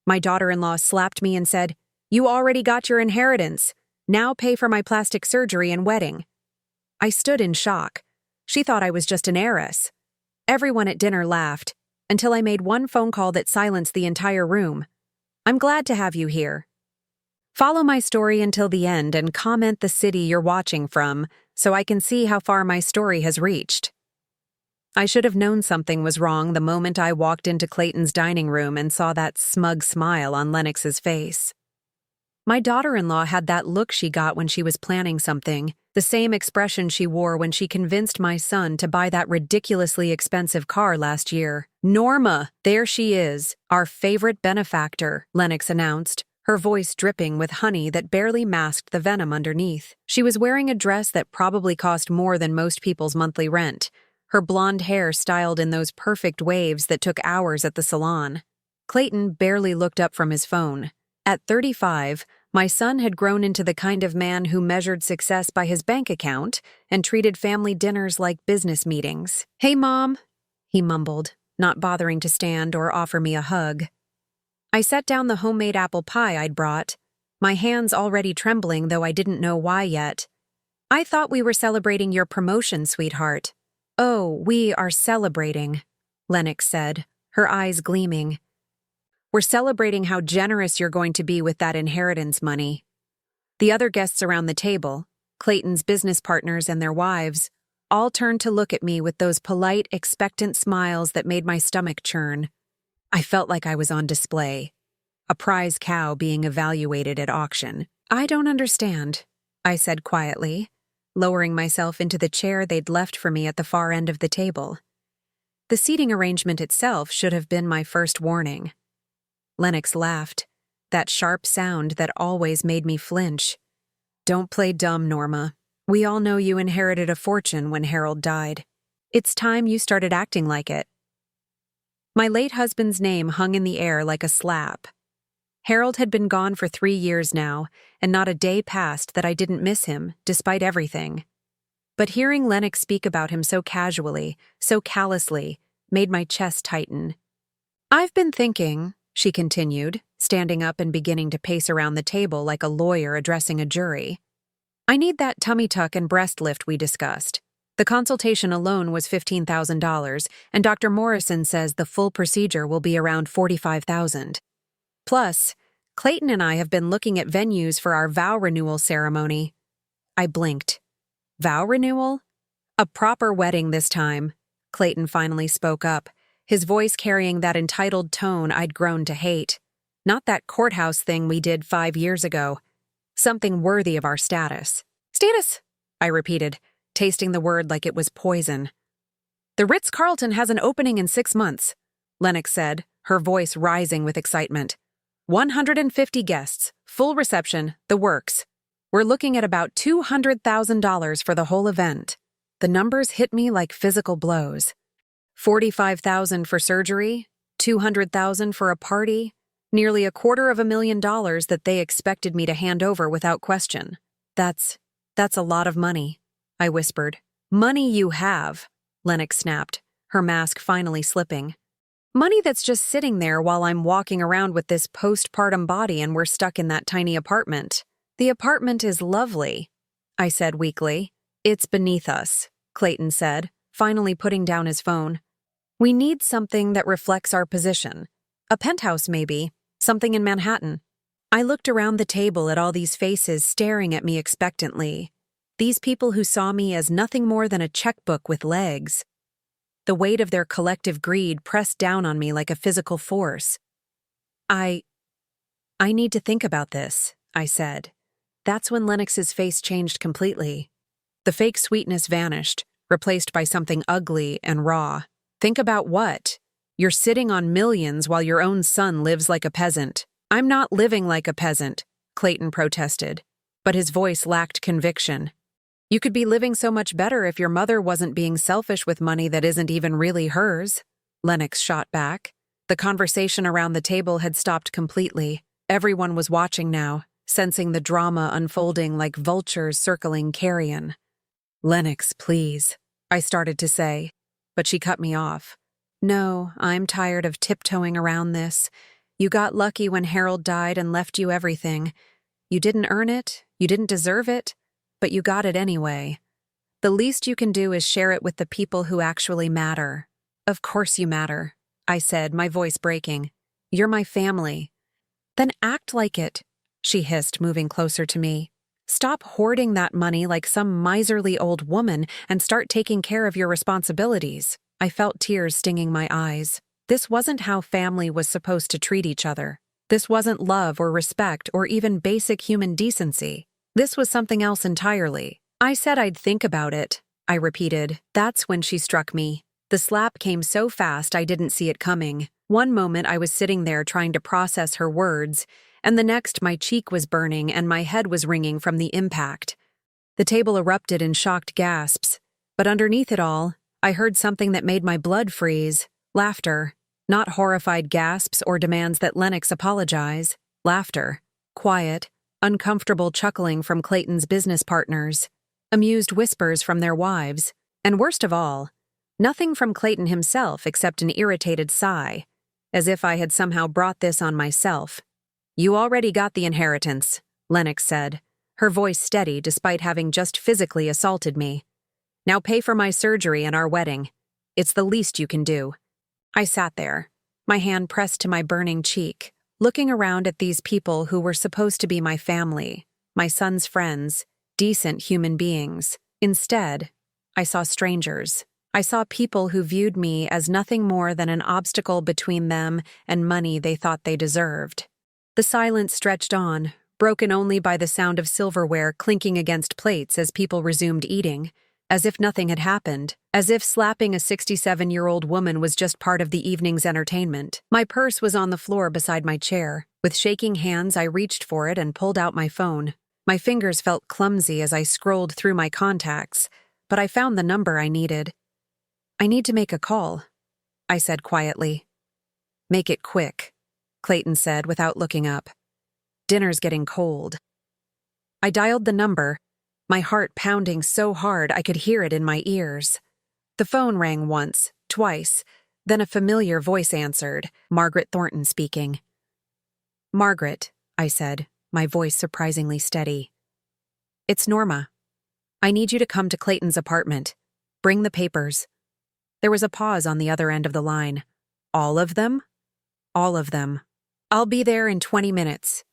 My daughter-in-law slapped me and said, "You already got your inheritance. Now pay for my plastic surgery and wedding." I stood in shock. She thought I was just an heiress. Everyone at dinner laughed, until I made one phone call that silenced the entire room. "I'm glad to have you here. Follow my story until the end and comment the city you're watching from so I can see how far my story has reached." I should have known something was wrong the moment I walked into Clayton's dining room and saw that smug smile on Lennox's face. My daughter-in-law had that look she got when she was planning something, the same expression she wore when she convinced my son to buy that ridiculously expensive car last year. "Norma, there she is, our favorite benefactor," Lennox announced, her voice dripping with honey that barely masked the venom underneath. She was wearing a dress that probably cost more than most people's monthly rent, her blonde hair styled in those perfect waves that took hours at the salon. Clayton barely looked up from his phone. At 35, my son had grown into the kind of man who measured success by his bank account and treated family dinners like business meetings. "Hey, Mom," he mumbled, not bothering to stand or offer me a hug. I set down the homemade apple pie I'd brought, my hands already trembling though I didn't know why yet. "I thought we were celebrating your promotion, sweetheart." "Oh, we are celebrating," Lennox said, her eyes gleaming. "We're celebrating how generous you're going to be with that inheritance money." The other guests around the table, Clayton's business partners and their wives, all turned to look at me with those polite, expectant smiles that made my stomach churn. I felt like I was on display, a prize cow being evaluated at auction. "I don't understand," I said quietly, lowering myself into the chair they'd left for me at the far end of the table. The seating arrangement itself should have been my first warning. Lennox laughed, that sharp sound that always made me flinch. "Don't play dumb, Norma. We all know you inherited a fortune when Harold died. It's time you started acting like it." My late husband's name hung in the air like a slap. Harold had been gone for 3 years now, and not a day passed that I didn't miss him, despite everything. But hearing Lennox speak about him so casually, so callously, made my chest tighten. "I've been thinking," she continued, standing up and beginning to pace around the table like a lawyer addressing a jury. "I need that tummy tuck and breast lift we discussed. The consultation alone was $15,000, and Dr. Morrison says the full procedure will be around $45,000. Plus, Clayton and I have been looking at venues for our vow renewal ceremony." I blinked. "Vow renewal?" "A proper wedding this time," Clayton finally spoke up, his voice carrying that entitled tone I'd grown to hate. "Not that courthouse thing we did 5 years ago. Something worthy of our status." "Status," I repeated, tasting the word like it was poison. "The Ritz-Carlton has an opening in 6 months," Lennox said, her voice rising with excitement. 150 guests, full reception, the works. We're looking at about $200,000 for the whole event." The numbers hit me like physical blows. 45,000 for surgery, 200,000 for a party, nearly $250,000 that they expected me to hand over without question. That's a lot of money," I whispered. "Money you have," Lennox snapped, her mask finally slipping. "Money that's just sitting there while I'm walking around with this postpartum body and we're stuck in that tiny apartment." "The apartment is lovely," I said weakly. "It's beneath us," Clayton said, finally putting down his phone. "We need something that reflects our position. A penthouse maybe, something in Manhattan." I looked around the table at all these faces staring at me expectantly. These people who saw me as nothing more than a checkbook with legs. The weight of their collective greed pressed down on me like a physical force. I need to think about this," I said. That's when Lennox's face changed completely. The fake sweetness vanished, replaced by something ugly and raw. "Think about what? You're sitting on millions while your own son lives like a peasant." "I'm not living like a peasant," Clayton protested, but his voice lacked conviction. "You could be living so much better if your mother wasn't being selfish with money that isn't even really hers," Lennox shot back. The conversation around the table had stopped completely. Everyone was watching now, sensing the drama unfolding like vultures circling carrion. "Lennox, please," I started to say, but she cut me off. "No, I'm tired of tiptoeing around this. You got lucky when Harold died and left you everything. You didn't earn it, you didn't deserve it, but you got it anyway. The least you can do is share it with the people who actually matter. Of course you matter, I said, my voice breaking. You're my family. Then act like it, she hissed, moving closer to me. Stop hoarding that money like some miserly old woman and start taking care of your responsibilities. I felt tears stinging my eyes. This wasn't how family was supposed to treat each other. This wasn't love or respect or even basic human decency. This was something else entirely. I said I'd think about it, I repeated. That's when she struck me. The slap came so fast I didn't see it coming. One moment I was sitting there trying to process her words, and the next my cheek was burning and my head was ringing from the impact. The table erupted in shocked gasps, but underneath it all, I heard something that made my blood freeze. Laughter. Not horrified gasps or demands that Lennox apologize. Laughter. Quiet, uncomfortable chuckling from Clayton's business partners. Amused whispers from their wives. And worst of all, nothing from Clayton himself except an irritated sigh, as if I had somehow brought this on myself. You already got the inheritance, Lennox said, her voice steady despite having just physically assaulted me. Now pay for my surgery and our wedding. It's the least you can do. I sat there, my hand pressed to my burning cheek, looking around at these people who were supposed to be my family, my son's friends, decent human beings. Instead, I saw strangers. I saw people who viewed me as nothing more than an obstacle between them and money they thought they deserved. The silence stretched on, broken only by the sound of silverware clinking against plates as people resumed eating, as if nothing had happened, as if slapping a 67-year-old woman was just part of the evening's entertainment. My purse was on the floor beside my chair. With shaking hands, I reached for it and pulled out my phone. My fingers felt clumsy as I scrolled through my contacts, but I found the number I needed. I need to make a call, I said quietly. Make it quick, Clayton said without looking up. Dinner's getting cold. I dialed the number, my heart pounding so hard I could hear it in my ears. The phone rang once, twice, then a familiar voice answered, Margaret Thornton speaking. Margaret, I said, my voice surprisingly steady. It's Norma. I need you to come to Clayton's apartment. Bring the papers. There was a pause on the other end of the line. All of them? All of them. I'll be there in 20 minutes.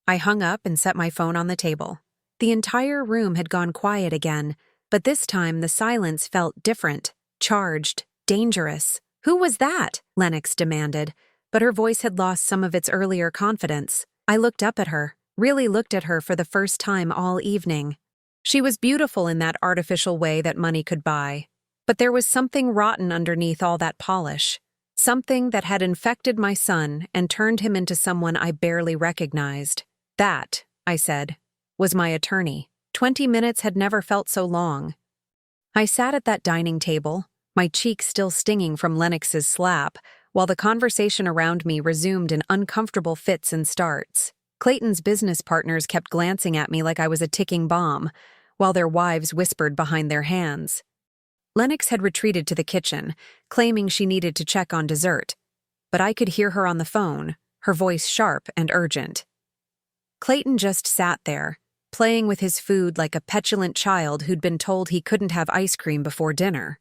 I hung up and set my phone on the table. The entire room had gone quiet again, but this time the silence felt different, charged, dangerous. Who was that? Lennox demanded, but her voice had lost some of its earlier confidence. I looked up at her, really looked at her for the first time all evening. She was beautiful in that artificial way that money could buy, but there was something rotten underneath all that polish. Something that had infected my son and turned him into someone I barely recognized. That, I said, was my attorney. 20 minutes had never felt so long. I sat at that dining table, my cheeks still stinging from Lennox's slap, while the conversation around me resumed in uncomfortable fits and starts. Clayton's business partners kept glancing at me like I was a ticking bomb, while their wives whispered behind their hands. Lennox had retreated to the kitchen, claiming she needed to check on dessert, but I could hear her on the phone, her voice sharp and urgent. Clayton just sat there, playing with his food like a petulant child who'd been told he couldn't have ice cream before dinner.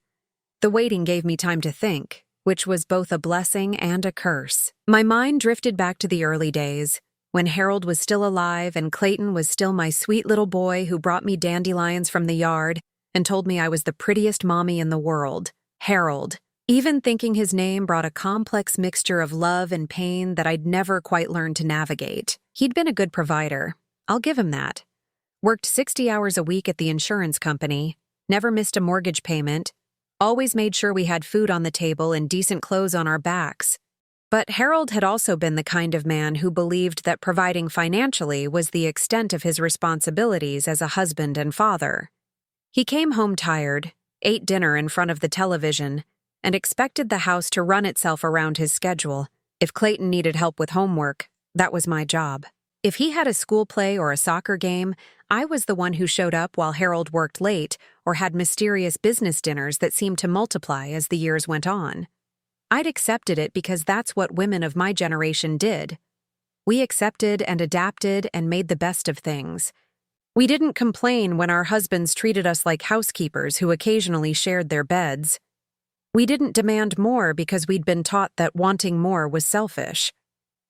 The waiting gave me time to think, which was both a blessing and a curse. My mind drifted back to the early days, when Harold was still alive and Clayton was still my sweet little boy who brought me dandelions from the yard and told me I was the prettiest mommy in the world. Harold. Even thinking his name brought a complex mixture of love and pain that I'd never quite learned to navigate. He'd been a good provider. I'll give him that. Worked 60 hours a week at the insurance company, never missed a mortgage payment, always made sure we had food on the table and decent clothes on our backs. But Harold had also been the kind of man who believed that providing financially was the extent of his responsibilities as a husband and father. He came home tired, ate dinner in front of the television, and expected the house to run itself around his schedule. If Clayton needed help with homework, that was my job. If he had a school play or a soccer game, I was the one who showed up while Harold worked late or had mysterious business dinners that seemed to multiply as the years went on. I'd accepted it because that's what women of my generation did, We accepted and adapted and made the best of things. We didn't complain when our husbands treated us like housekeepers who occasionally shared their beds. We didn't demand more because we'd been taught that wanting more was selfish.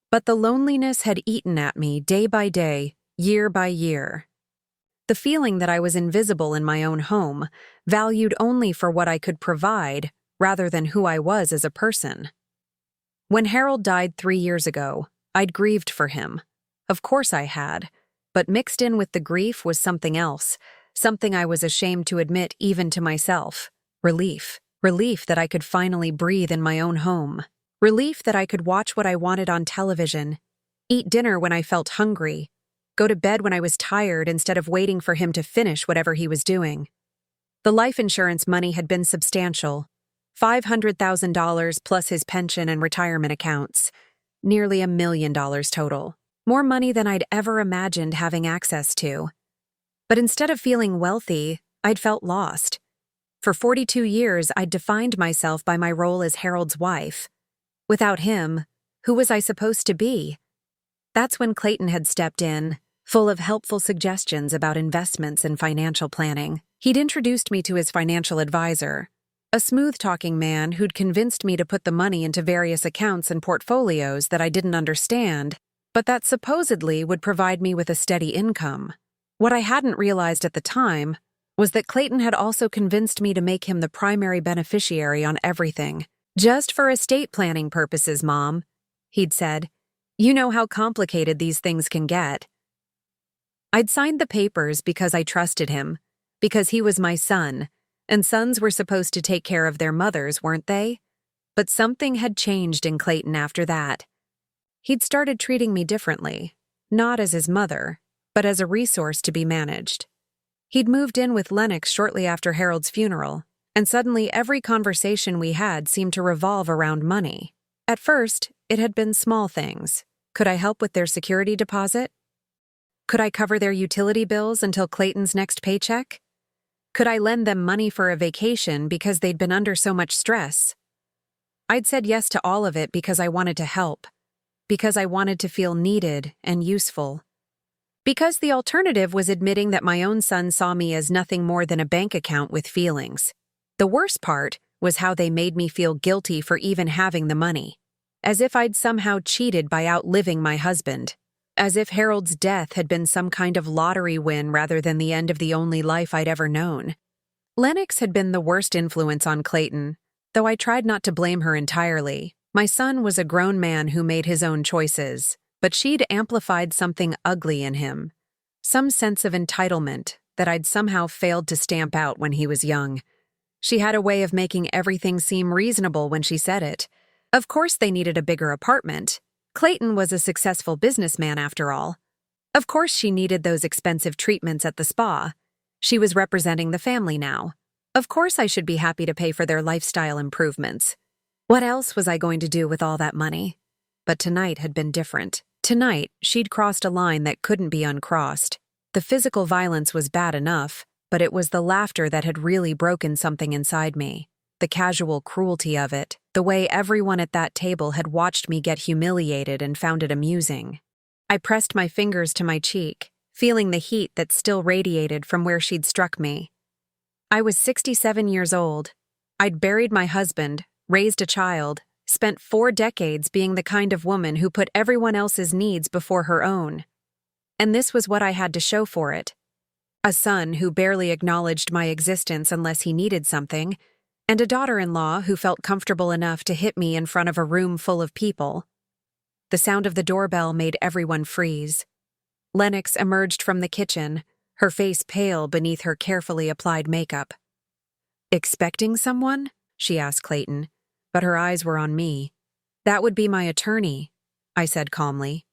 But the loneliness had eaten at me day by day, year by year. The feeling that I was invisible in my own home, valued only for what I could provide rather than who I was as a person. When Harold died 3 years ago, I'd grieved for him. Of course I had. But mixed in with the grief was something else, something I was ashamed to admit even to myself. Relief. Relief that I could finally breathe in my own home. Relief that I could watch what I wanted on television, eat dinner when I felt hungry, go to bed when I was tired instead of waiting for him to finish whatever he was doing. The life insurance money had been substantial, $500,000 plus his pension and retirement accounts, nearly $1 million total. More money than I'd ever imagined having access to. But instead of feeling wealthy, I'd felt lost. For 42 years, I'd defined myself by my role as Harold's wife. Without him, who was I supposed to be? That's when Clayton had stepped in, full of helpful suggestions about investments and financial planning. He'd introduced me to his financial advisor, a smooth-talking man who'd convinced me to put the money into various accounts and portfolios that I didn't understand, but that supposedly would provide me with a steady income. What I hadn't realized at the time was that Clayton had also convinced me to make him the primary beneficiary on everything. Just for estate planning purposes, Mom, he'd said. You know how complicated these things can get. I'd signed the papers because I trusted him, because he was my son, and sons were supposed to take care of their mothers, weren't they? But something had changed in Clayton after that. He'd started treating me differently, not as his mother, but as a resource to be managed. He'd moved in with Lennox shortly after Harold's funeral, and suddenly every conversation we had seemed to revolve around money. At first, it had been small things. Could I help with their security deposit? Could I cover their utility bills until Clayton's next paycheck? Could I lend them money for a vacation because they'd been under so much stress? I'd said yes to all of it because I wanted to help. Because I wanted to feel needed and useful. Because the alternative was admitting that my own son saw me as nothing more than a bank account with feelings. The worst part was how they made me feel guilty for even having the money. As if I'd somehow cheated by outliving my husband. As if Harold's death had been some kind of lottery win rather than the end of the only life I'd ever known. Lennox had been the worst influence on Clayton, though I tried not to blame her entirely. My son was a grown man who made his own choices, but she'd amplified something ugly in him. Some sense of entitlement that I'd somehow failed to stamp out when he was young. She had a way of making everything seem reasonable when she said it. Of course they needed a bigger apartment. Clayton was a successful businessman after all. Of course she needed those expensive treatments at the spa. She was representing the family now. Of course I should be happy to pay for their lifestyle improvements. What else was I going to do with all that money? But tonight had been different. Tonight, she'd crossed a line that couldn't be uncrossed. The physical violence was bad enough, but it was the laughter that had really broken something inside me. The casual cruelty of it, the way everyone at that table had watched me get humiliated and found it amusing. I pressed my fingers to my cheek, feeling the heat that still radiated from where she'd struck me. I was 67 years old. I'd buried my husband, raised a child, spent 4 decades being the kind of woman who put everyone else's needs before her own. And this was what I had to show for it. A son who barely acknowledged my existence unless he needed something, and a daughter-in-law who felt comfortable enough to hit me in front of a room full of people. The sound of the doorbell made everyone freeze. Lennox emerged from the kitchen, her face pale beneath her carefully applied makeup. "Expecting someone?" she asked Clayton, but her eyes were on me. "That would be my attorney," I said calmly.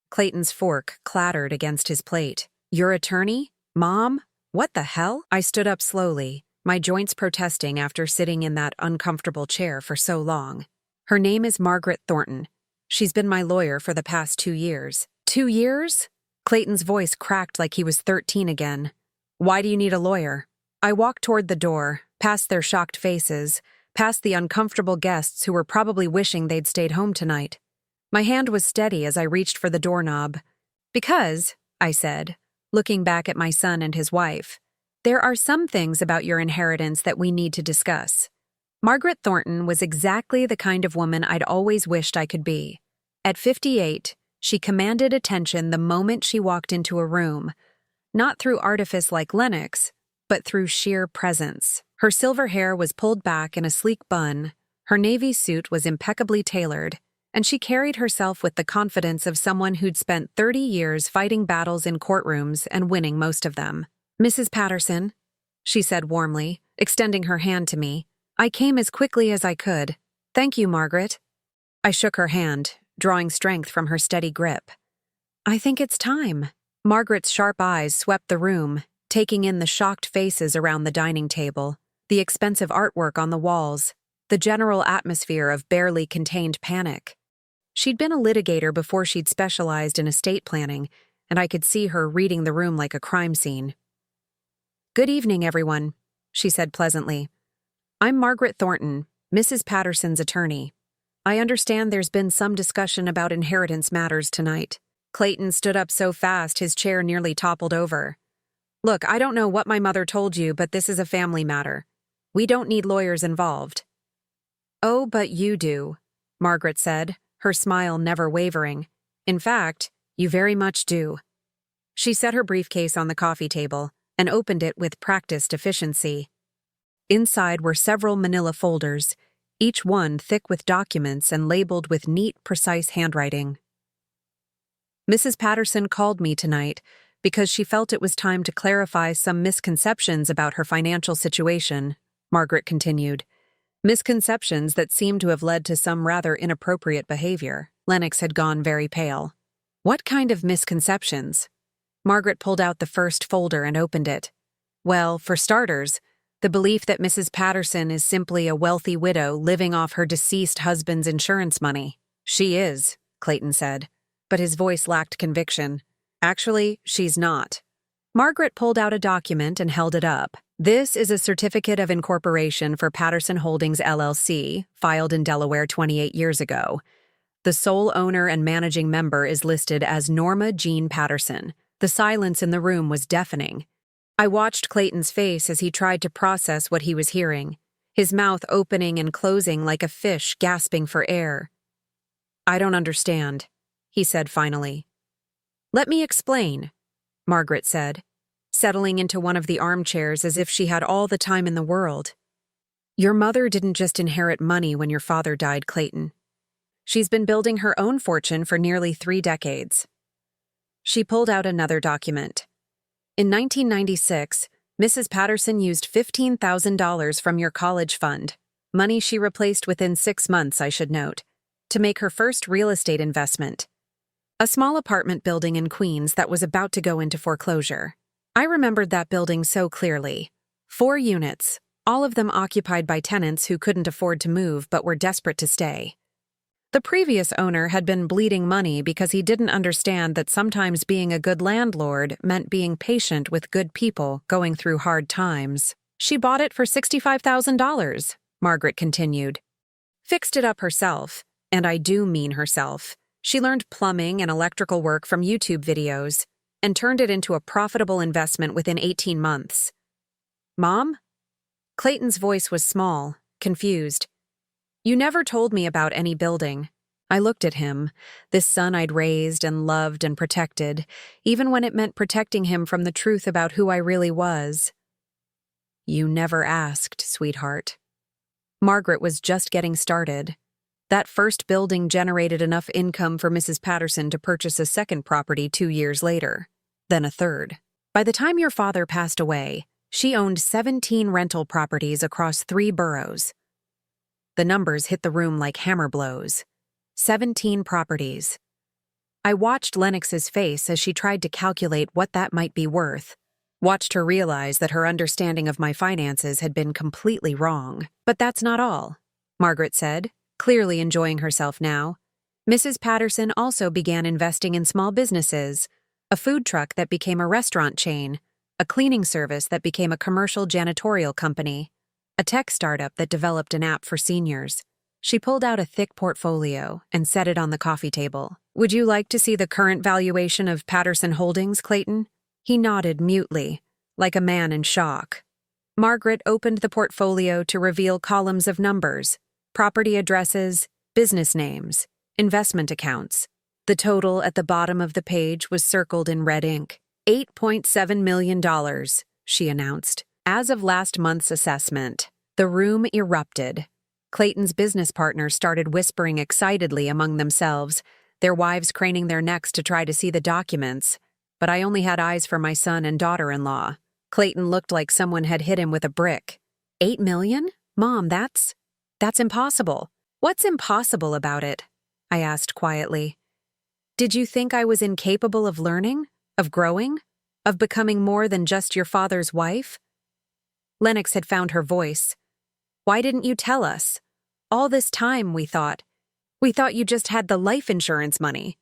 Clayton's fork clattered against his plate. "Your attorney? Mom? What the hell?" I stood up slowly, my joints protesting after sitting in that uncomfortable chair for so long. "Her name is Margaret Thornton. She's been my lawyer for the past 2 years." 2 years? Clayton's voice cracked like he was 13 again. "Why do you need a lawyer?" I walked toward the door, past their shocked faces, past the uncomfortable guests who were probably wishing they'd stayed home tonight. My hand was steady as I reached for the doorknob. Because, I said, looking back at my son and his wife, there are some things about your inheritance that we need to discuss. Margaret Thornton was exactly the kind of woman I'd always wished I could be. At 58, she commanded attention the moment she walked into a room, not through artifice like Lennox, but through sheer presence. Her silver hair was pulled back in a sleek bun, her navy suit was impeccably tailored, and she carried herself with the confidence of someone who'd spent 30 years fighting battles in courtrooms and winning most of them. "Mrs. Patterson," she said warmly, extending her hand to me. "I came as quickly as I could. Thank you, Margaret." I shook her hand, drawing strength from her steady grip. "I think it's time." Margaret's sharp eyes swept the room, taking in the shocked faces around the dining table, the expensive artwork on the walls, the general atmosphere of barely contained panic. She'd been a litigator before she'd specialized in estate planning, and I could see her reading the room like a crime scene. "Good evening, everyone," she said pleasantly. "I'm Margaret Thornton, Mrs. Patterson's attorney. I understand there's been some discussion about inheritance matters tonight." Clayton stood up so fast his chair nearly toppled over. "Look, I don't know what my mother told you, but this is a family matter. We don't need lawyers involved." "Oh, but you do," Margaret said, her smile never wavering. "In fact, you very much do." She set her briefcase on the coffee table and opened it with practiced efficiency. Inside were several manila folders, each one thick with documents and labeled with neat, precise handwriting. "Mrs. Patterson called me tonight because she felt it was time to clarify some misconceptions about her financial situation," Margaret continued. "Misconceptions that seemed to have led to some rather inappropriate behavior." Lennox had gone very pale. "What kind of misconceptions?" Margaret pulled out the first folder and opened it. "Well, for starters, the belief that Mrs. Patterson is simply a wealthy widow living off her deceased husband's insurance money." "She is," Clayton said, but his voice lacked conviction. "Actually, she's not." Margaret pulled out a document and held it up. "This is a certificate of incorporation for Patterson Holdings, LLC, filed in Delaware 28 years ago. The sole owner and managing member is listed as Norma Jean Patterson." The silence in the room was deafening. I watched Clayton's face as he tried to process what he was hearing, his mouth opening and closing like a fish gasping for air. "I don't understand," he said finally. "Let me explain," Margaret said, settling into one of the armchairs as if she had all the time in the world. "Your mother didn't just inherit money when your father died, Clayton. She's been building her own fortune for nearly 3 decades. She pulled out another document. "In 1996, Mrs. Patterson used $15,000 from your college fund, money she replaced within 6 months, I should note, to make her first real estate investment. A small apartment building in Queens that was about to go into foreclosure. I remembered that building so clearly. 4 units, all of them occupied by tenants who couldn't afford to move but were desperate to stay. The previous owner had been bleeding money because he didn't understand that sometimes being a good landlord meant being patient with good people going through hard times. She bought it for $65,000, Margaret continued. Fixed it up herself, and I do mean herself. She learned plumbing and electrical work from YouTube videos and turned it into a profitable investment within 18 months. Mom?" Clayton's voice was small, confused. "You never told me about any building." I looked at him, this son I'd raised and loved and protected, even when it meant protecting him from the truth about who I really was. "You never asked, sweetheart." Margaret was just getting started. That first building generated enough income for Mrs. Patterson to purchase a second property 2 years later, then a third. By the time your father passed away, she owned 17 rental properties across 3 boroughs. The numbers hit the room like hammer blows. 17 properties. I watched Lennox's face as she tried to calculate what that might be worth, watched her realize that her understanding of my finances had been completely wrong. "But that's not all," Margaret said, clearly enjoying herself now. "Mrs. Patterson also began investing in small businesses, a food truck that became a restaurant chain, a cleaning service that became a commercial janitorial company, a tech startup that developed an app for seniors. She pulled out a thick portfolio and set it on the coffee table. Would you like to see the current valuation of Patterson Holdings, Clayton? He nodded mutely, like a man in shock. Margaret opened the portfolio to reveal columns of numbers, property addresses, business names, investment accounts. The total at the bottom of the page was circled in red ink. $8.7 million, she announced. As of last month's assessment, the room erupted. Clayton's business partners started whispering excitedly among themselves, their wives craning their necks to try to see the documents. But I only had eyes for my son and daughter-in-law. Clayton looked like someone had hit him with a brick. $8 million? Mom, that's impossible. What's impossible about it? I asked quietly. Did you think I was incapable of learning, of growing, of becoming more than just your father's wife? Lennox had found her voice. Why didn't you tell us? All this time, we thought. We thought you just had the life insurance money.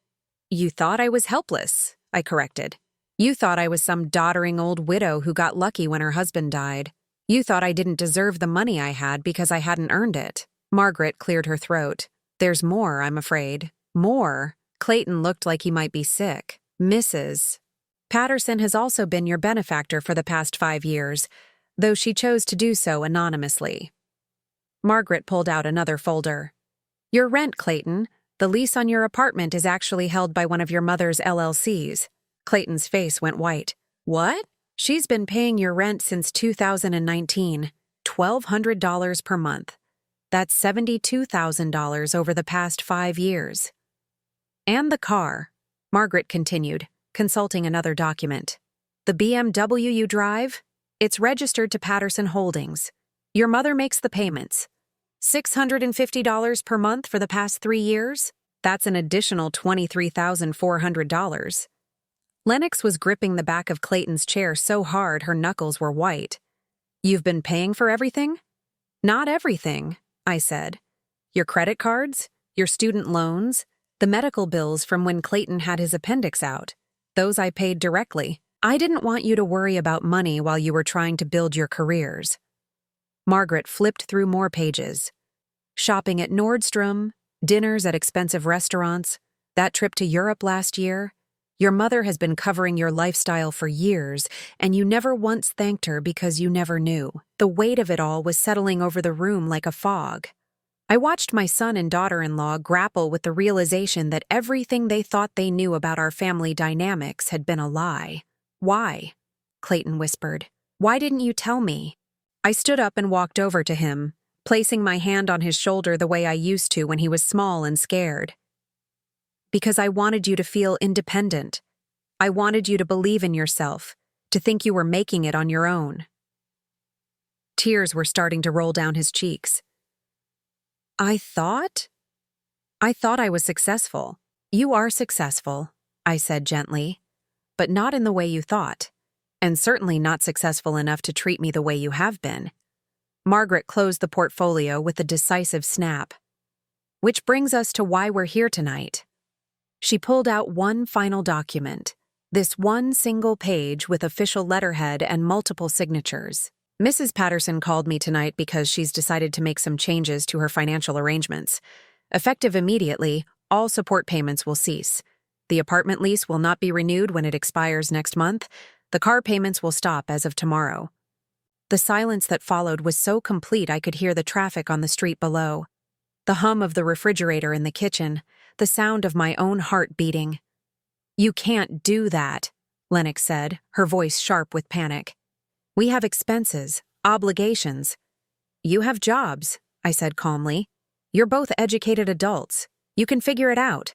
You thought I was helpless, I corrected. You thought I was some doddering old widow who got lucky when her husband died. You thought I didn't deserve the money I had because I hadn't earned it. Margaret cleared her throat. There's more, I'm afraid. More? Clayton looked like he might be sick. Mrs. Patterson has also been your benefactor for the past 5 years, though she chose to do so anonymously. Margaret pulled out another folder. Your rent, Clayton. The lease on your apartment is actually held by one of your mother's LLCs. Clayton's face went white. What? She's been paying your rent since 2019. $1,200 per month. That's $72,000 over the past 5 years. And the car, Margaret continued, consulting another document. The BMW you drive? It's registered to Patterson Holdings. Your mother makes the payments. $650 per month for the past 3 years? That's an additional $23,400. Lennox was gripping the back of Clayton's chair so hard her knuckles were white. You've been paying for everything? Not everything, I said. Your credit cards? Your student loans? The medical bills from when Clayton had his appendix out. Those I paid directly. I didn't want you to worry about money while you were trying to build your careers. Margaret flipped through more pages. Shopping at Nordstrom, dinners at expensive restaurants, that trip to Europe last year. Your mother has been covering your lifestyle for years, and you never once thanked her because you never knew. The weight of it all was settling over the room like a fog. I watched my son and daughter-in-law grapple with the realization that everything they thought they knew about our family dynamics had been a lie. Why? Clayton whispered. Why didn't you tell me? I stood up and walked over to him, placing my hand on his shoulder the way I used to when he was small and scared. Because I wanted you to feel independent. I wanted you to believe in yourself, to think you were making it on your own. Tears were starting to roll down his cheeks. I thought I was successful. You are successful, I said gently, but not in the way you thought, and certainly not successful enough to treat me the way you have been. Margaret closed the portfolio with a decisive snap. Which brings us to why we're here tonight. She pulled out one final document, this one single page with official letterhead and multiple signatures. Mrs. Patterson called me tonight because she's decided to make some changes to her financial arrangements. Effective immediately, all support payments will cease. The apartment lease will not be renewed when it expires next month. The car payments will stop as of tomorrow. The silence that followed was so complete I could hear the traffic on the street below. The hum of the refrigerator in the kitchen, the sound of my own heart beating. You can't do that, Lennox said, her voice sharp with panic. We have expenses, obligations. You have jobs, I said calmly. You're both educated adults. You can figure it out.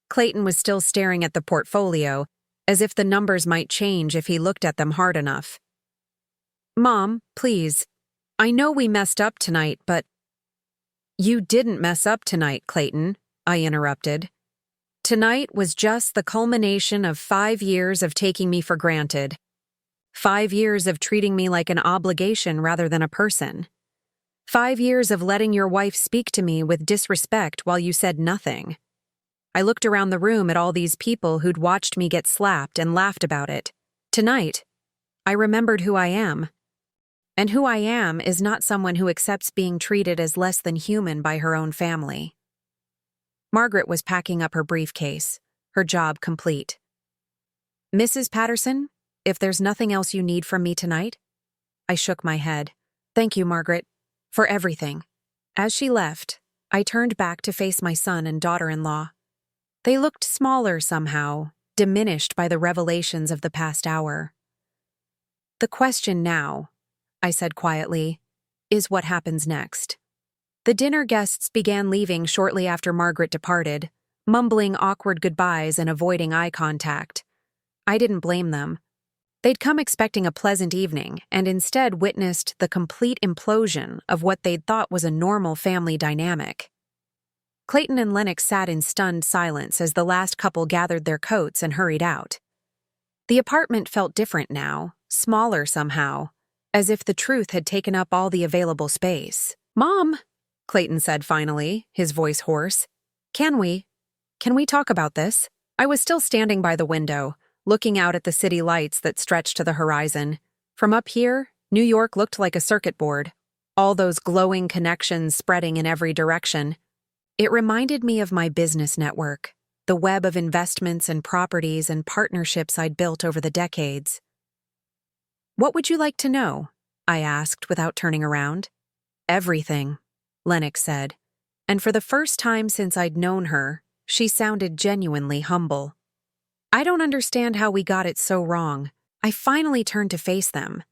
Clayton was still staring at the portfolio, as if the numbers might change if he looked at them hard enough. Mom, please. I know we messed up tonight, but... You didn't mess up tonight, Clayton, I interrupted. Tonight was just the culmination of 5 years of taking me for granted. 5 years of treating me like an obligation rather than a person. 5 years of letting your wife speak to me with disrespect while you said nothing. I looked around the room at all these people who'd watched me get slapped and laughed about it. Tonight, I remembered who I am. And who I am is not someone who accepts being treated as less than human by her own family. Margaret was packing up her briefcase, her job complete. Mrs. Patterson, if there's nothing else you need from me tonight? I shook my head. Thank you, Margaret, for everything. As she left, I turned back to face my son and daughter-in-law. They looked smaller somehow, diminished by the revelations of the past hour. The question now, I said quietly, is what happens next. The dinner guests began leaving shortly after Margaret departed, mumbling awkward goodbyes and avoiding eye contact. I didn't blame them. They'd come expecting a pleasant evening and instead witnessed the complete implosion of what they'd thought was a normal family dynamic. Clayton and Lennox sat in stunned silence as the last couple gathered their coats and hurried out. The apartment felt different now, smaller somehow, as if the truth had taken up all the available space. "Mom," Clayton said finally, his voice hoarse. Can we talk about this?" I was still standing by the window, looking out at the city lights that stretched to the horizon. From up here, New York looked like a circuit board, all those glowing connections spreading in every direction. It reminded me of my business network, the web of investments and properties and partnerships I'd built over the decades. "What would you like to know?" I asked without turning around. "Everything," Lennox said, and for the first time since I'd known her, she sounded genuinely humble. I don't understand how we got it so wrong. I finally turned to face them.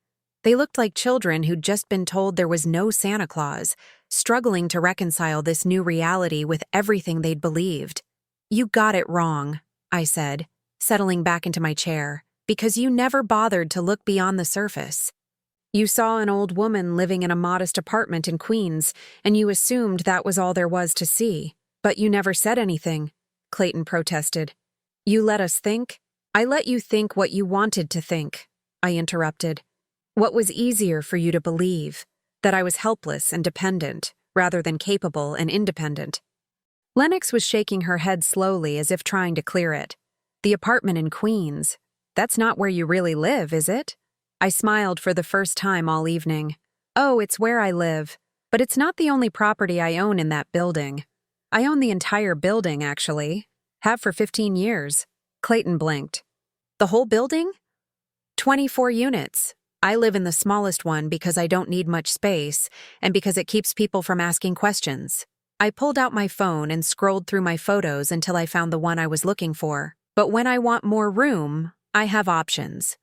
They looked like children who'd just been told there was no Santa Claus, struggling to reconcile this new reality with everything they'd believed. "You got it wrong," I said, settling back into my chair, "because you never bothered to look beyond the surface. You saw an old woman living in a modest apartment in Queens, and you assumed that was all there was to see. But you never said anything," Clayton protested. "You let us think?" "I let you think what you wanted to think," I interrupted. "What was easier for you to believe? That I was helpless and dependent, rather than capable and independent?" Lennox was shaking her head slowly as if trying to clear it. "The apartment in Queens, that's not where you really live, is it?" I smiled for the first time all evening. "Oh, it's where I live, but it's not the only property I own in that building. I own the entire building, actually. Have for 15 years. Clayton blinked. "The whole building?" 24 units. I live in the smallest one because I don't need much space and because it keeps people from asking questions. I pulled out my phone and scrolled through my photos until I found the one I was looking for. But when I want more room, I have options.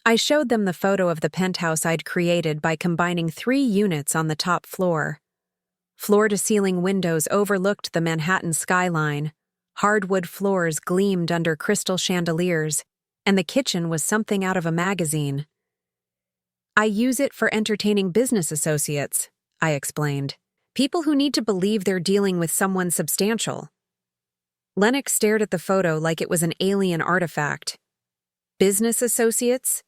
I showed them the photo of the penthouse I'd created by combining 3 units on the top floor. Floor-to-ceiling windows overlooked the Manhattan skyline. Hardwood floors gleamed under crystal chandeliers, and the kitchen was something out of a magazine. "I use it for entertaining business associates," I explained. "People who need to believe they're dealing with someone substantial." Lennox stared at the photo like it was an alien artifact. "Business associates?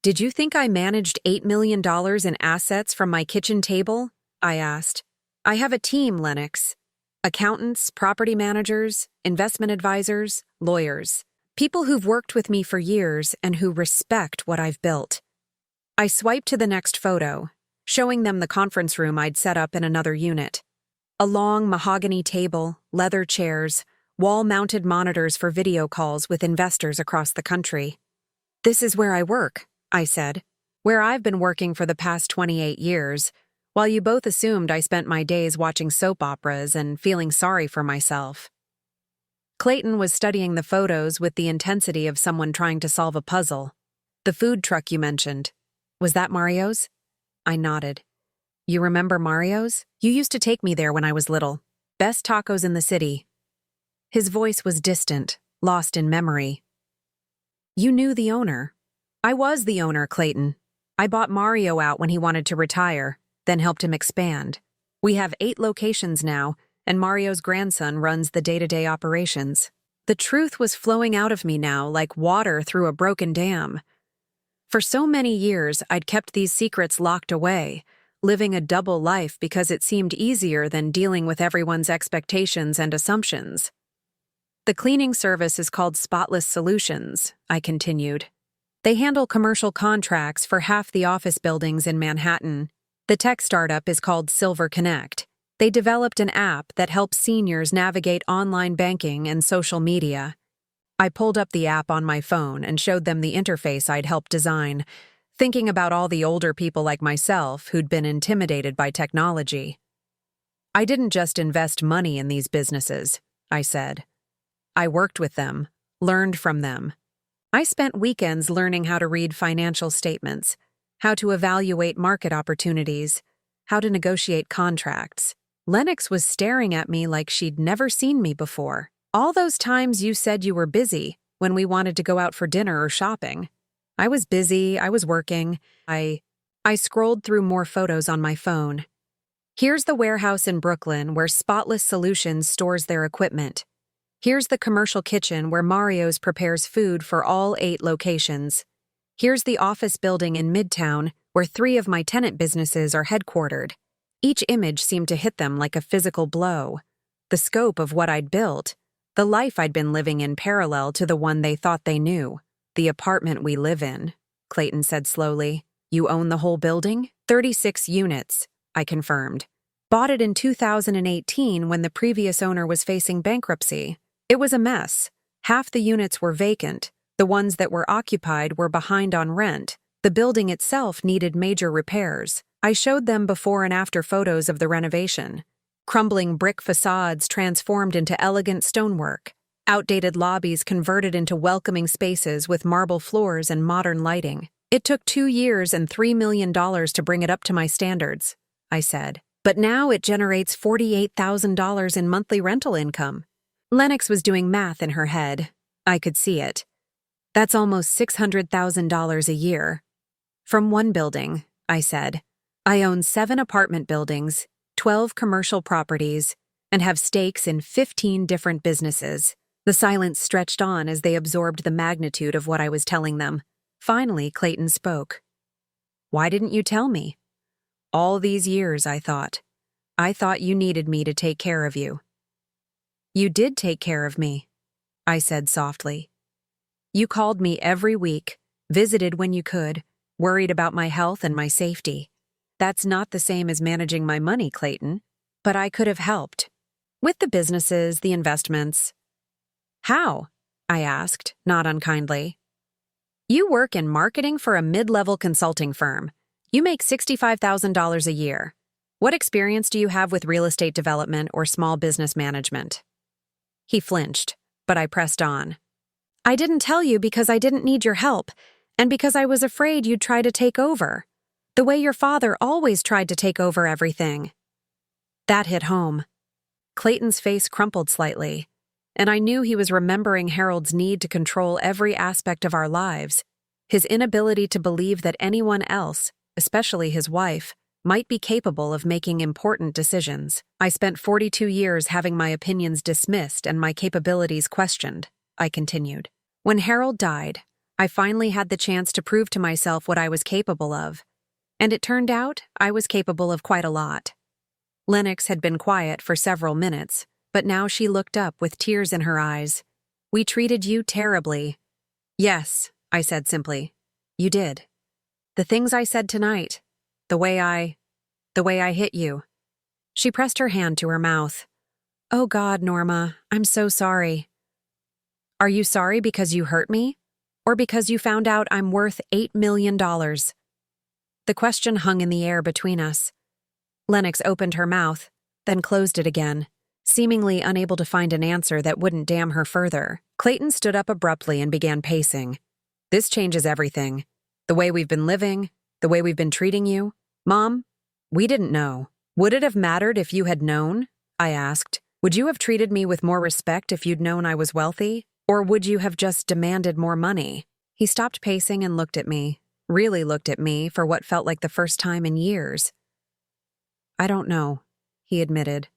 Did you think I managed $8 million in assets from my kitchen table?" I asked. "I have a team, Lennox. Accountants, property managers, investment advisors, lawyers. People who've worked with me for years and who respect what I've built." I swiped to the next photo, showing them the conference room I'd set up in another unit. A long mahogany table, leather chairs, wall-mounted monitors for video calls with investors across the country. "This is where I work," I said. "Where I've been working for the past 28 years, while you both assumed I spent my days watching soap operas and feeling sorry for myself." Clayton was studying the photos with the intensity of someone trying to solve a puzzle. "The food truck you mentioned, was that Mario's?" I nodded. "You remember Mario's? You used to take me there when I was little. Best tacos in the city." His voice was distant, lost in memory. "You knew the owner." "I was the owner, Clayton. I bought Mario out when he wanted to retire, then helped him expand. We have 8 locations now, and Mario's grandson runs the day-to-day operations." The truth was flowing out of me now like water through a broken dam. For so many years, I'd kept these secrets locked away, living a double life because it seemed easier than dealing with everyone's expectations and assumptions. "The cleaning service is called Spotless Solutions," I continued. They handle commercial contracts for half the office buildings in Manhattan. The tech startup is called Silver Connect. They developed an app that helps seniors navigate online banking and social media. I pulled up the app on my phone and showed them the interface I'd helped design, thinking about all the older people like myself who'd been intimidated by technology. I didn't just invest money in these businesses, I said. I worked with them, learned from them. I spent weekends learning how to read financial statements, how to evaluate market opportunities, how to negotiate contracts. Lennox was staring at me like she'd never seen me before. All those times you said you were busy when we wanted to go out for dinner or shopping. I was busy, I was working. I scrolled through more photos on my phone. Here's the warehouse in Brooklyn where Spotless Solutions stores their equipment. Here's the commercial kitchen where Mario's prepares food for all 8 locations. Here's the office building in Midtown where 3 of my tenant businesses are headquartered. Each image seemed to hit them like a physical blow. The scope of what I'd built, the life I'd been living in parallel to the one they thought they knew. The apartment we live in, Clayton said slowly. You own the whole building? 36 units, I confirmed. Bought it in 2018 when the previous owner was facing bankruptcy. It was a mess. Half the units were vacant. The ones that were occupied were behind on rent. The building itself needed major repairs. I showed them before and after photos of the renovation. Crumbling brick facades transformed into elegant stonework. Outdated lobbies converted into welcoming spaces with marble floors and modern lighting. It took 2 years and $3 million to bring it up to my standards, I said. But now it generates $48,000 in monthly rental income. Lennox was doing math in her head. I could see it. That's almost $600,000 a year. From one building, I said. I own 7 apartment buildings, 12 commercial properties, and have stakes in 15 different businesses. The silence stretched on as they absorbed the magnitude of what I was telling them. Finally, Clayton spoke. Why didn't you tell me? All these years, I thought. I thought you needed me to take care of you. You did take care of me, I said softly. You called me every week, visited when you could, worried about my health and my safety. That's not the same as managing my money, Clayton, but I could have helped. With the businesses, the investments. How? I asked, not unkindly. You work in marketing for a mid-level consulting firm. You make $65,000 a year. What experience do you have with real estate development or small business management? He flinched, but I pressed on. I didn't tell you because I didn't need your help, and because I was afraid you'd try to take over. The way your father always tried to take over everything. That hit home. Clayton's face crumpled slightly, and I knew he was remembering Harold's need to control every aspect of our lives, his inability to believe that anyone else, especially his wife, might be capable of making important decisions. I spent 42 years having my opinions dismissed and my capabilities questioned, I continued. When Harold died, I finally had the chance to prove to myself what I was capable of. And it turned out I was capable of quite a lot. Lennox had been quiet for several minutes, but now she looked up with tears in her eyes. We treated you terribly. Yes, I said simply. You did. The things I said tonight, the way I hit you. She pressed her hand to her mouth. Oh God, Norma, I'm so sorry. Are you sorry because you hurt me? Or because you found out I'm worth $8 million? The question hung in the air between us. Lennox opened her mouth, then closed it again, seemingly unable to find an answer that wouldn't damn her further. Clayton stood up abruptly and began pacing. This changes everything. The way we've been living, the way we've been treating you. Mom, we didn't know. Would it have mattered if you had known? I asked. Would you have treated me with more respect if you'd known I was wealthy? Or would you have just demanded more money? He stopped pacing and looked at me, really looked at me for what felt like the first time in years. I don't know, he admitted.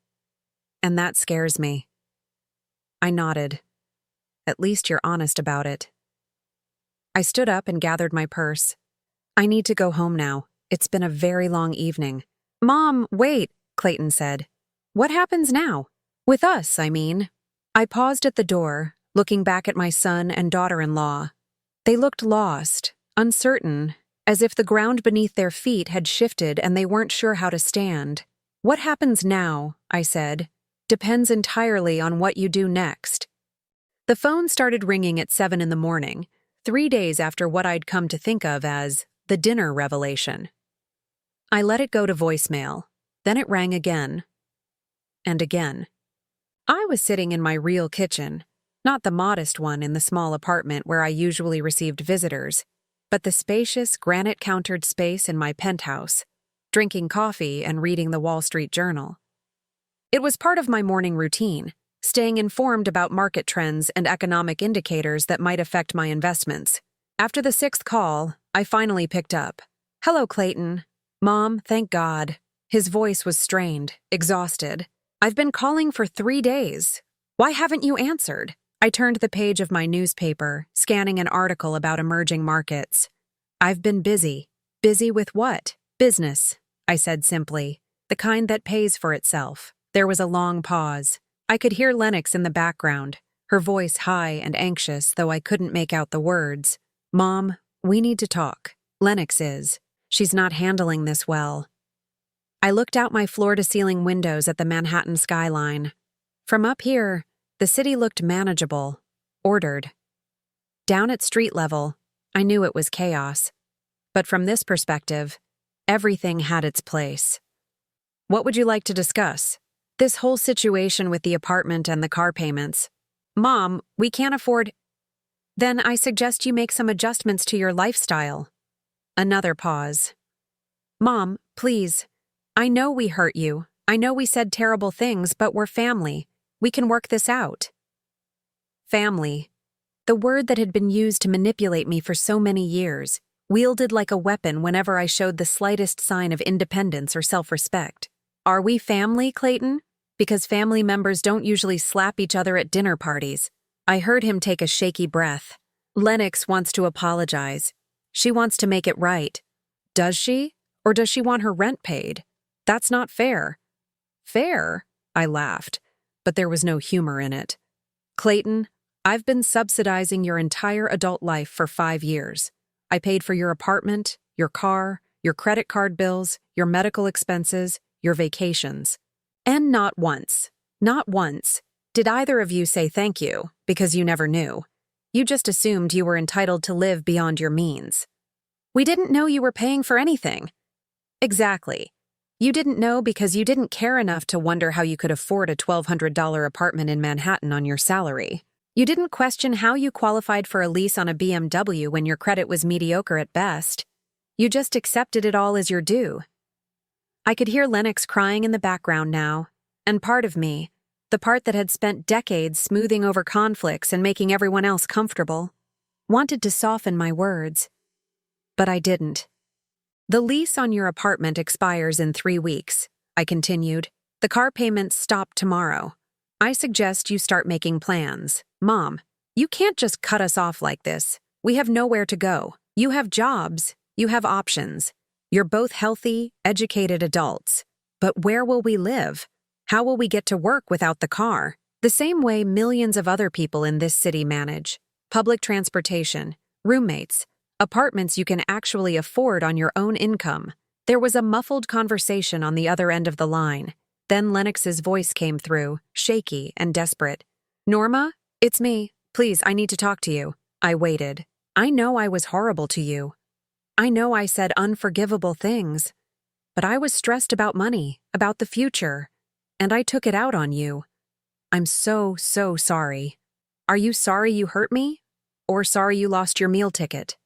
And that scares me. I nodded. At least you're honest about it. I stood up and gathered my purse. I need to go home now. It's been a very long evening. Mom, wait, Clayton said. What happens now? With us, I mean. I paused at the door, looking back at my son and daughter-in-law. They looked lost, uncertain, as if the ground beneath their feet had shifted and they weren't sure how to stand. "What happens now," I said, "depends entirely on what you do next." The phone started ringing at 7 in the morning, 3 days after what I'd come to think of as the dinner revelation. I let it go to voicemail. Then it rang again. And again. I was sitting in my real kitchen, not the modest one in the small apartment where I usually received visitors, but the spacious, granite-countered space in my penthouse, drinking coffee and reading the Wall Street Journal. It was part of my morning routine, staying informed about market trends and economic indicators that might affect my investments. After the 6th call, I finally picked up. "Hello, Clayton." "Mom, thank God." His voice was strained, exhausted. "I've been calling for 3 days. Why haven't you answered?" I turned the page of my newspaper, scanning an article about emerging markets. "I've been busy." "Busy with what?" "Business," I said simply. "The kind that pays for itself." There was a long pause. I could hear Lennox in the background, her voice high and anxious, though I couldn't make out the words. "Mom, we need to talk." "Lennox is. She's not handling this well." I looked out my floor-to-ceiling windows at the Manhattan skyline. From up here, the city looked manageable, ordered. Down at street level, I knew it was chaos. But from this perspective, everything had its place. "What would you like to discuss?" "This whole situation with the apartment and the car payments." "Mom, we can't afford—" "Then I suggest you make some adjustments to your lifestyle." Another pause. "Mom, please. I know we hurt you. I know we said terrible things, but we're family. We can work this out." Family. The word that had been used to manipulate me for so many years, wielded like a weapon whenever I showed the slightest sign of independence or self-respect. "Are we family, Clayton? Because family members don't usually slap each other at dinner parties." I heard him take a shaky breath. "Lennox wants to apologize. She wants to make it right." "Does she? Or does she want her rent paid? That's not fair." "Fair?" I laughed, but there was no humor in it. "Clayton, I've been subsidizing your entire adult life for 5 years. I paid for your apartment, your car, your credit card bills, your medical expenses, your vacations. And not once did either of you say thank you, because you never knew. You just assumed you were entitled to live beyond your means." "We didn't know you were paying for anything." "Exactly. You didn't know because you didn't care enough to wonder how you could afford a $1,200 apartment in Manhattan on your salary. You didn't question how you qualified for a lease on a BMW when your credit was mediocre at best. You just accepted it all as your due." I could hear Lennox crying in the background now, and part of me, the part that had spent decades smoothing over conflicts and making everyone else comfortable, wanted to soften my words. But I didn't. "The lease on your apartment expires in 3 weeks, I continued. "The car payments stop tomorrow. I suggest you start making plans. Mom, you can't just cut us off like this. We have nowhere to go. You have jobs. You have options. You're both healthy, educated adults. But where will we live? How will we get to work without the car? The same way millions of other people in this city manage. Public transportation, roommates, apartments you can actually afford on your own income." There was a muffled conversation on the other end of the line. Then Lennox's voice came through, shaky and desperate. "Norma, it's me. Please, I need to talk to you." I waited. "I know I was horrible to you. I know I said unforgivable things. But I was stressed about money, about the future, and I took it out on you. I'm so sorry. Are you sorry you hurt me? Or sorry you lost your meal ticket?"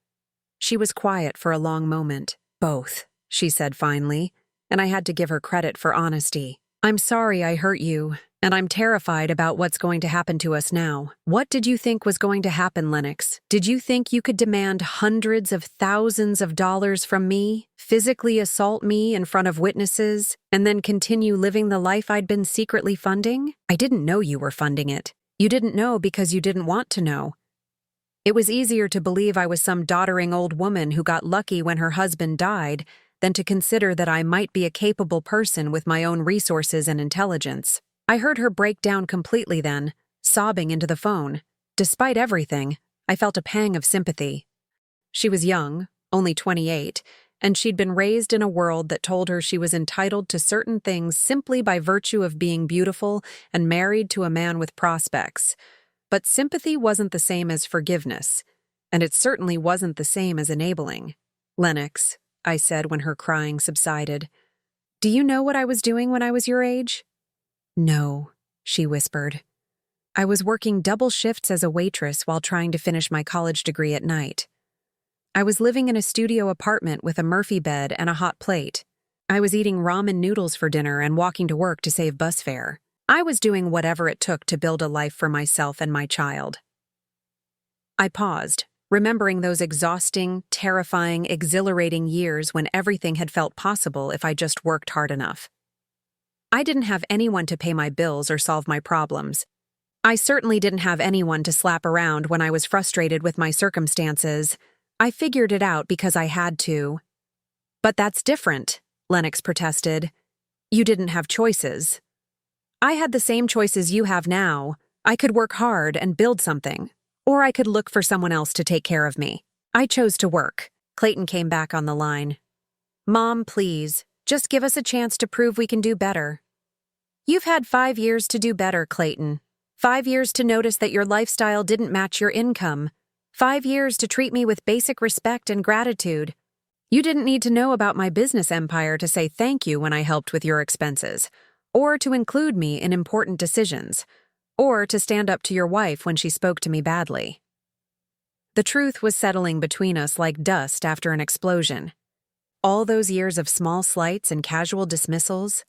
She was quiet for a long moment. "Both," she said finally, and I had to give her credit for honesty. "I'm sorry I hurt you, and I'm terrified about what's going to happen to us now." "What did you think was going to happen, Lennox? Did you think you could demand hundreds of thousands of dollars from me, physically assault me in front of witnesses, and then continue living the life I'd been secretly funding? I didn't know you were funding it. You didn't know because you didn't want to know. It was easier to believe I was some doddering old woman who got lucky when her husband died than to consider that I might be a capable person with my own resources and intelligence." I heard her break down completely then, sobbing into the phone. Despite everything, I felt a pang of sympathy. She was young, only 28, and she'd been raised in a world that told her she was entitled to certain things simply by virtue of being beautiful and married to a man with prospects. But sympathy wasn't the same as forgiveness, and it certainly wasn't the same as enabling. "Lennox," I said when her crying subsided, "do you know what I was doing when I was your age?" "No," she whispered. "I was working double shifts as a waitress while trying to finish my college degree at night. I was living in a studio apartment with a Murphy bed and a hot plate. I was eating ramen noodles for dinner and walking to work to save bus fare. I was doing whatever it took to build a life for myself and my child." I paused, remembering those exhausting, terrifying, exhilarating years when everything had felt possible if I just worked hard enough. I didn't have anyone to pay my bills or solve my problems. I certainly didn't have anyone to slap around when I was frustrated with my circumstances. I figured it out because I had to. "But that's different," Lennox protested. "You didn't have choices." "I had the same choices you have now. I could work hard and build something, or I could look for someone else to take care of me. I chose to work." Clayton came back on the line. "Mom, please, just give us a chance to prove we can do better." "You've had 5 years to do better, Clayton. 5 years to notice that your lifestyle didn't match your income. 5 years to treat me with basic respect and gratitude. You didn't need to know about my business empire to say thank you when I helped with your expenses, or to include me in important decisions, or to stand up to your wife when she spoke to me badly." The truth was settling between us like dust after an explosion. All those years of small slights and casual dismissals,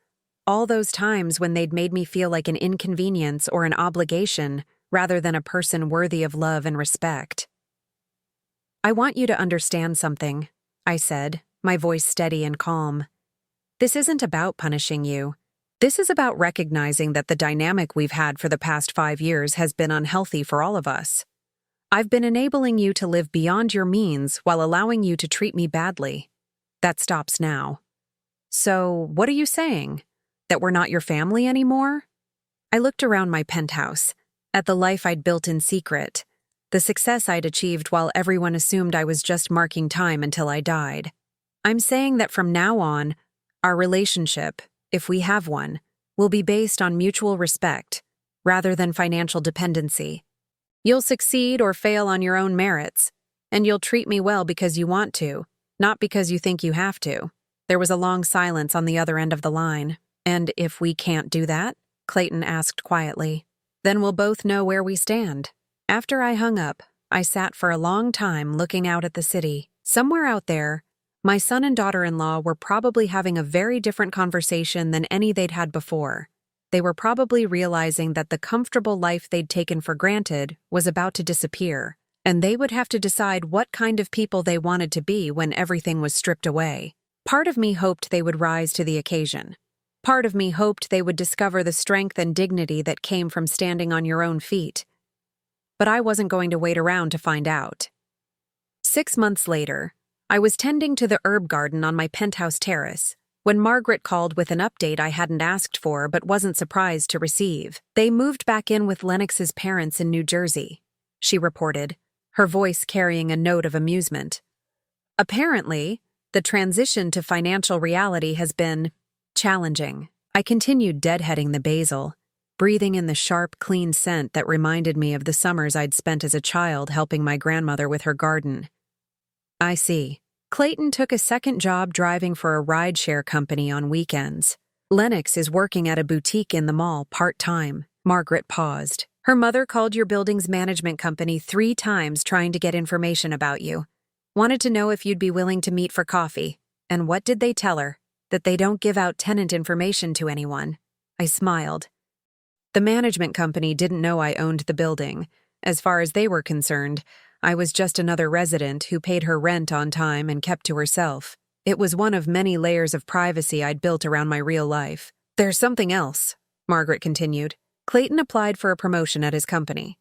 all those times when they'd made me feel like an inconvenience or an obligation rather than a person worthy of love and respect. "I want you to understand something," I said, my voice steady and calm. "This isn't about punishing you. This is about recognizing that the dynamic we've had for the past 5 years has been unhealthy for all of us. I've been enabling you to live beyond your means while allowing you to treat me badly. That stops now. So, what are you saying? That we're not your family anymore?" I looked around my penthouse, at the life I'd built in secret, the success I'd achieved while everyone assumed I was just marking time until I died. "I'm saying that from now on, our relationship, if we have one, will be based on mutual respect, rather than financial dependency. You'll succeed or fail on your own merits, and you'll treat me well because you want to, not because you think you have to." There was a long silence on the other end of the line. "And if we can't do that?" Clayton asked quietly. "Then we'll both know where we stand." After I hung up, I sat for a long time looking out at the city. Somewhere out there, my son and daughter-in-law were probably having a very different conversation than any they'd had before. They were probably realizing that the comfortable life they'd taken for granted was about to disappear, and they would have to decide what kind of people they wanted to be when everything was stripped away. Part of me hoped they would rise to the occasion. Part of me hoped they would discover the strength and dignity that came from standing on your own feet. But I wasn't going to wait around to find out. 6 months later, I was tending to the herb garden on my penthouse terrace when Margaret called with an update I hadn't asked for but wasn't surprised to receive. "They moved back in with Lennox's parents in New Jersey," she reported, her voice carrying a note of amusement. "Apparently, the transition to financial reality has been challenging." I continued deadheading the basil, breathing in the sharp, clean scent that reminded me of the summers I'd spent as a child helping my grandmother with her garden. "I see. Clayton took a second job driving for a rideshare company on weekends. Lennox is working at a boutique in the mall part-time." Margaret paused. "Her mother called your building's management company 3 times trying to get information about you. Wanted to know if you'd be willing to meet for coffee. And what did they tell her? That they don't give out tenant information to anyone." I smiled. The management company didn't know I owned the building. As far as they were concerned, I was just another resident who paid her rent on time and kept to herself. It was one of many layers of privacy I'd built around my real life. "There's something else," Margaret continued. "Clayton applied for a promotion at his company.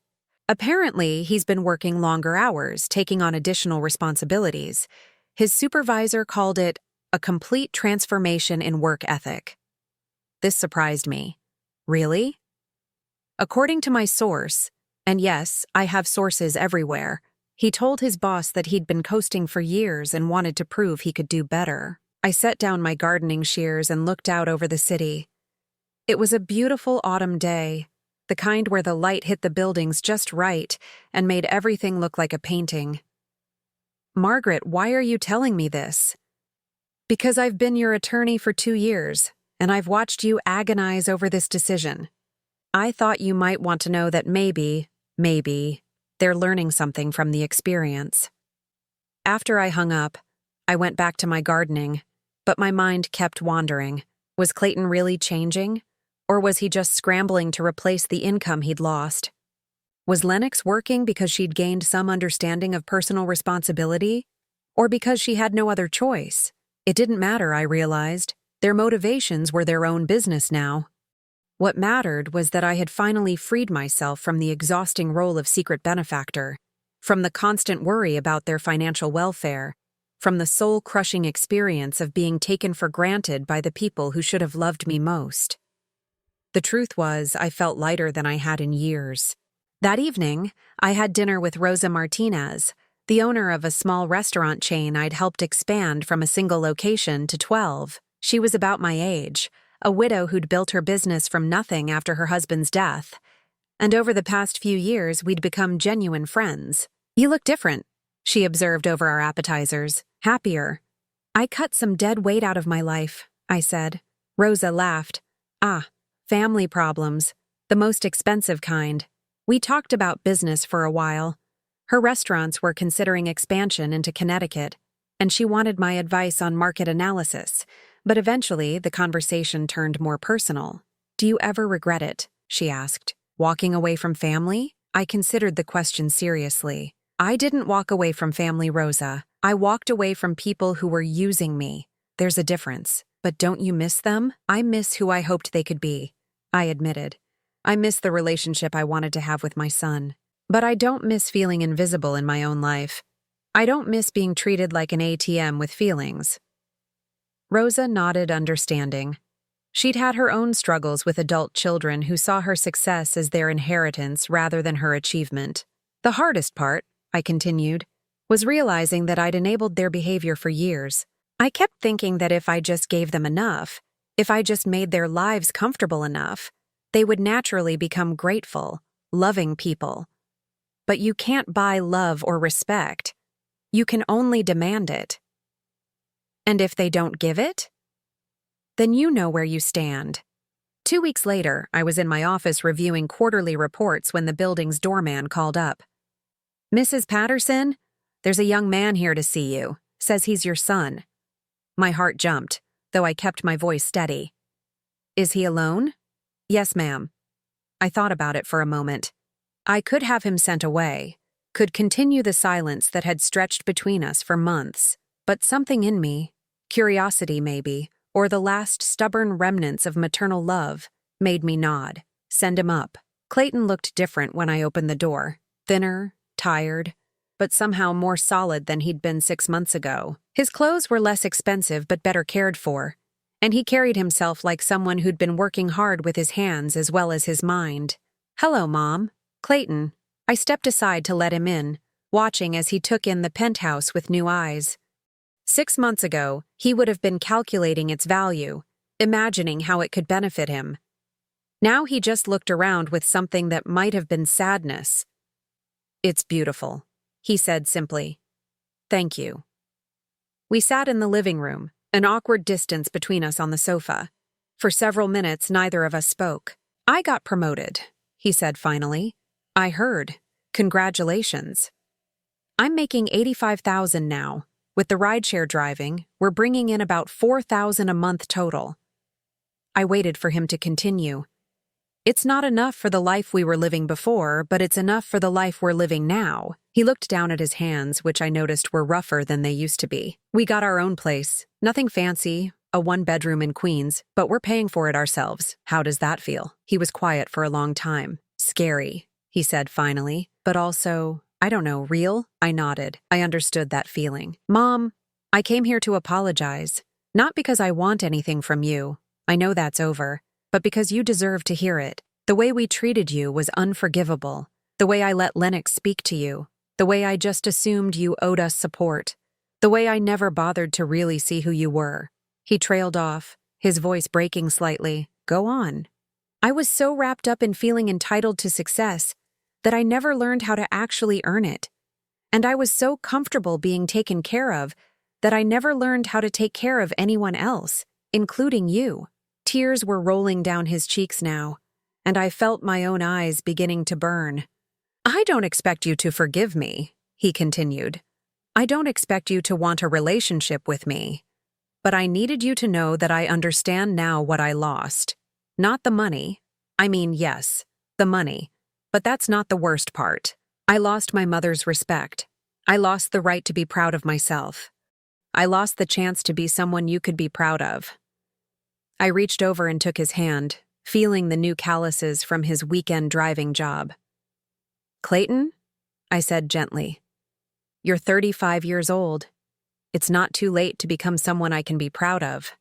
Apparently, he's been working longer hours, taking on additional responsibilities. His supervisor called it a complete transformation in work ethic." This surprised me. "Really?" "According to my source, and yes, I have sources everywhere, He told his boss that he'd been coasting for years and wanted to prove he could do better. I set down my gardening shears and looked out over the city. It was a beautiful autumn day, the kind where the light hit the buildings just right and made everything look like a painting. "Margaret, why are you telling me this?" "Because I've been your attorney for 2 years, and I've watched you agonize over this decision. I thought you might want to know that maybe, they're learning something from the experience." After I hung up, I went back to my gardening, but my mind kept wandering. Was Clayton really changing? Or was he just scrambling to replace the income he'd lost? Was Lennox working because she'd gained some understanding of personal responsibility? Or because she had no other choice? It didn't matter, I realized. Their motivations were their own business now. What mattered was that I had finally freed myself from the exhausting role of secret benefactor, from the constant worry about their financial welfare, from the soul-crushing experience of being taken for granted by the people who should have loved me most. The truth was, I felt lighter than I had in years. That evening, I had dinner with Rosa Martinez, the owner of a small restaurant chain I'd helped expand from a single location to 12. She was about my age, a widow who'd built her business from nothing after her husband's death. And over the past few years, we'd become genuine friends. "You look different," she observed over our appetizers. "Happier." "I cut some dead weight out of my life," I said. Rosa laughed. Family problems. The most expensive kind." We talked about business for a while. Her restaurants were considering expansion into Connecticut, and she wanted my advice on market analysis. But eventually, the conversation turned more personal. "Do you ever regret it?" she asked. "Walking away from family?" I considered the question seriously. "I didn't walk away from family, Rosa. I walked away from people who were using me. There's a difference. But don't you miss them?" "I miss who I hoped they could be," I admitted. "I miss the relationship I wanted to have with my son. But I don't miss feeling invisible in my own life. I don't miss being treated like an ATM with feelings." Rosa nodded understanding. She'd had her own struggles with adult children who saw her success as their inheritance rather than her achievement. "The hardest part," I continued, "was realizing that I'd enabled their behavior for years. I kept thinking that if I just gave them enough, if I just made their lives comfortable enough, they would naturally become grateful, loving people. But you can't buy love or respect. You can only demand it. And if they don't give it? Then you know where you stand." 2 weeks later, I was in my office reviewing quarterly reports when the building's doorman called up. "Mrs. Patterson, there's a young man here to see you. Says he's your son." My heart jumped, though I kept my voice steady. "Is he alone?" "Yes, ma'am." I thought about it for a moment. I could have him sent away, could continue the silence that had stretched between us for months, but something in me, curiosity maybe, or the last stubborn remnants of maternal love, made me nod. "Send him up." Clayton looked different when I opened the door, thinner, tired, but somehow more solid than he'd been 6 months ago. His clothes were less expensive but better cared for, and he carried himself like someone who'd been working hard with his hands as well as his mind. "Hello, Mom." "Clayton." I stepped aside to let him in, watching as he took in the penthouse with new eyes. 6 months ago, he would have been calculating its value, imagining how it could benefit him. Now he just looked around with something that might have been sadness. "It's beautiful," he said simply. "Thank you." We sat in the living room, an awkward distance between us on the sofa. For several minutes, neither of us spoke. "I got promoted," he said finally. "I heard. Congratulations." "I'm making $85,000 now. With the rideshare driving, we're bringing in about $4,000 a month total." I waited for him to continue. "It's not enough for the life we were living before, but it's enough for the life we're living now." He looked down at his hands, which I noticed were rougher than they used to be. "We got our own place. Nothing fancy, a 1-bedroom in Queens, but we're paying for it ourselves. How does that feel?" He was quiet for a long time. "Scary," he said finally, "but also, I don't know, real?" I nodded. I understood that feeling. "Mom, I came here to apologize. Not because I want anything from you. I know that's over. But because you deserve to hear it. The way we treated you was unforgivable. The way I let Lennox speak to you. The way I just assumed you owed us support. The way I never bothered to really see who you were. He trailed off, his voice breaking slightly. Go on. I was so wrapped up in feeling entitled to success that I never learned how to actually earn it. And I was so comfortable being taken care of that I never learned how to take care of anyone else, including you. Tears were rolling down his cheeks now, and I felt my own eyes beginning to burn. I don't expect you to forgive me, he continued. I don't expect you to want a relationship with me. But I needed you to know that I understand now what I lost. Not the money. I mean, yes, the money. But that's not the worst part. I lost my mother's respect. I lost the right to be proud of myself. I lost the chance to be someone you could be proud of. I reached over and took his hand, feeling the new calluses from his weekend driving job. Clayton, I said gently, you're 35 years old. It's not too late to become someone I can be proud of.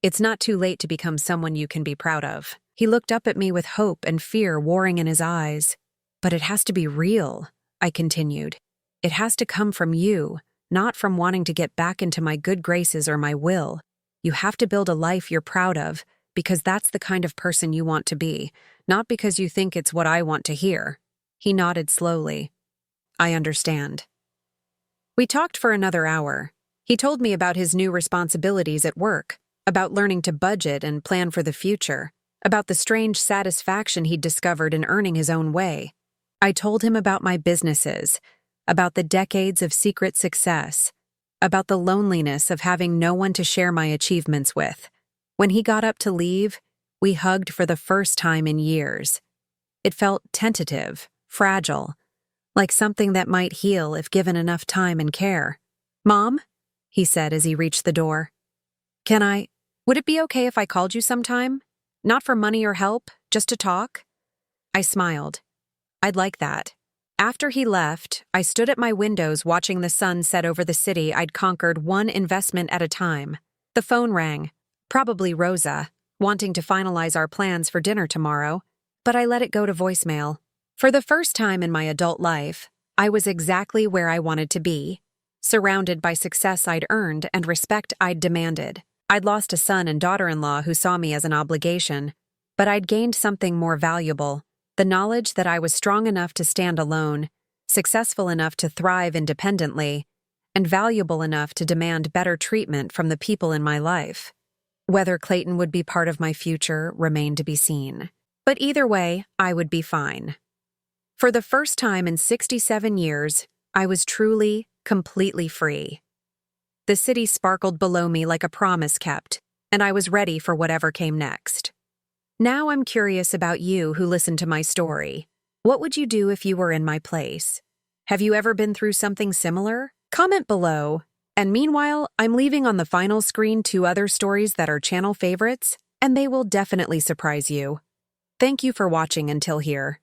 It's not too late to become someone you can be proud of. He looked up at me with hope and fear warring in his eyes. But it has to be real, I continued. It has to come from you, not from wanting to get back into my good graces or my will. You have to build a life you're proud of, because that's the kind of person you want to be, not because you think it's what I want to hear. He nodded slowly. I understand. We talked for another hour. He told me about his new responsibilities at work, about learning to budget and plan for the future, about the strange satisfaction he'd discovered in earning his own way. I told him about my businesses, about the decades of secret success, about the loneliness of having no one to share my achievements with. When he got up to leave, we hugged for the first time in years. It felt tentative, fragile, like something that might heal if given enough time and care. Mom, he said as he reached the door. Would it be okay if I called you sometime? Not for money or help, just to talk? I smiled. I'd like that. After he left, I stood at my windows watching the sun set over the city I'd conquered one investment at a time. The phone rang. Probably Rosa, wanting to finalize our plans for dinner tomorrow, but I let it go to voicemail. For the first time in my adult life, I was exactly where I wanted to be, surrounded by success I'd earned and respect I'd demanded. I'd lost a son and daughter-in-law who saw me as an obligation, but I'd gained something more valuable, the knowledge that I was strong enough to stand alone, successful enough to thrive independently, and valuable enough to demand better treatment from the people in my life. Whether Clayton would be part of my future remained to be seen. But either way, I would be fine. For the first time in 67 years, I was truly, completely free. The city sparkled below me like a promise kept, and I was ready for whatever came next. Now I'm curious about you who listened to my story. What would you do if you were in my place? Have you ever been through something similar? Comment below. And meanwhile, I'm leaving on the final screen 2 other stories that are channel favorites, and they will definitely surprise you. Thank you for watching until here.